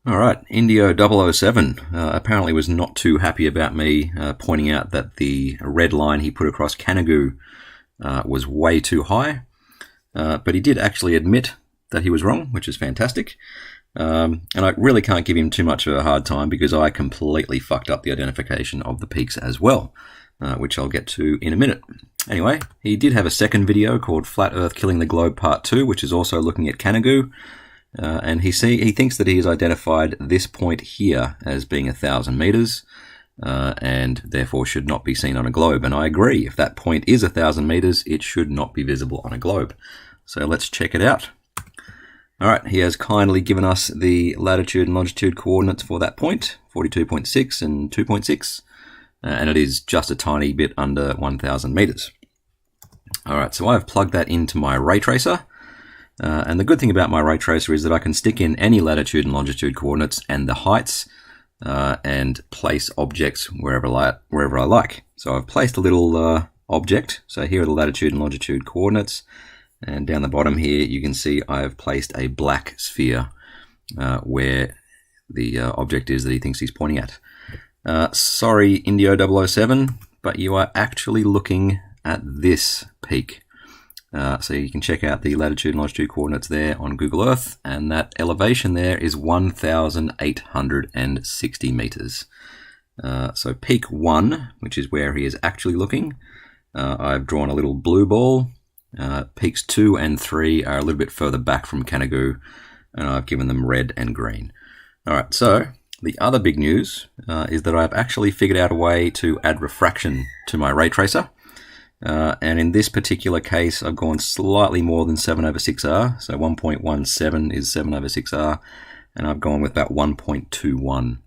All right, indio007 apparently was not too happy about me pointing out that the red line he put across Canigou was way too high, but he did actually admit that he was wrong, which is fantastic. And I really can't give him too much of a hard time because I completely fucked up the identification of the peaks as well, which I'll get to in a minute. Anyway, he did have a second video called Flat Earth Killing the Globe Part 2, which is also looking at Canigou. And he thinks that he has identified this point here as being 1,000 meters, and therefore should not be seen on a globe. And I agree, if that point is 1,000 meters, it should not be visible on a globe. So let's check it out. All right, he has kindly given us the latitude and longitude coordinates for that point, 42.6 and 2.6, and it is just a tiny bit under 1,000 meters. All right, so I've plugged that into my ray tracer. And the good thing about my ray tracer is that I can stick in any latitude and longitude coordinates and the heights and place objects wherever I like. So I've placed a little object. So here are the latitude and longitude coordinates. And down the bottom here, you can see I have placed a black sphere where the object is that he thinks he's pointing at. Sorry, indio007, but you are actually looking at this peak. So you can check out the latitude and longitude coordinates there on Google Earth, and that elevation there is 1,860 meters. So peak 1, which is where he is actually looking, I've drawn a little blue ball. Peaks 2 and 3 are a little bit further back from Canigou, and I've given them red and green. All right, so the other big news is that I've actually figured out a way to add refraction to my ray tracer. And in this particular case, I've gone slightly more than 7/6R. So 1.17 is 7/6R. And I've gone with about 1.21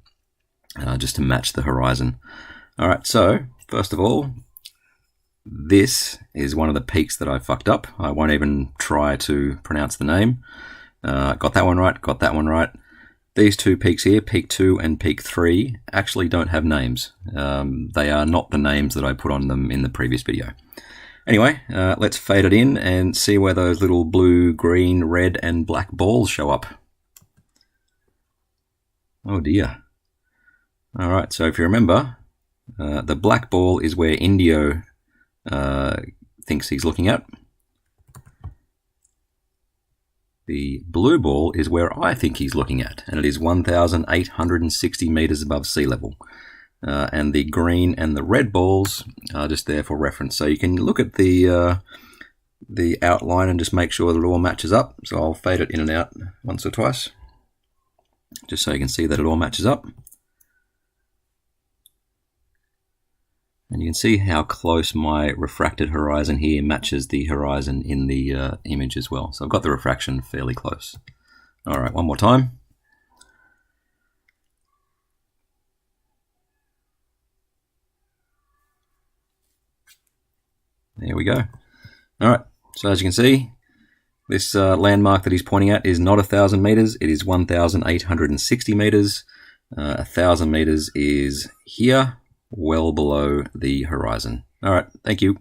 just to match the horizon. All right, so first of all, this is one of the peaks that I fucked up. I won't even try to pronounce the name. Got that one right, got that one right. These two peaks here, peak 2 and peak 3, actually don't have names. They are not the names that I put on them in the previous video. Anyway, let's fade it in and see where those little blue, green, red, and black balls show up. Oh dear. All right, so if you remember, the black ball is where Indio thinks he's looking at. The blue ball is where I think he's looking at, and it is 1,860 meters above sea level. And the green and the red balls are just there for reference. So you can look at the outline and just make sure that it all matches up. So I'll fade it in and out once or twice, just so you can see that it all matches up. And you can see how close my refracted horizon here matches the horizon in the image as well. So I've got the refraction fairly close. All right, one more time. There we go. All right, so as you can see, this landmark that he's pointing at is not 1,000 meters. It is 1,860 meters. 1,000 meters is here, well below the horizon. All right, thank you.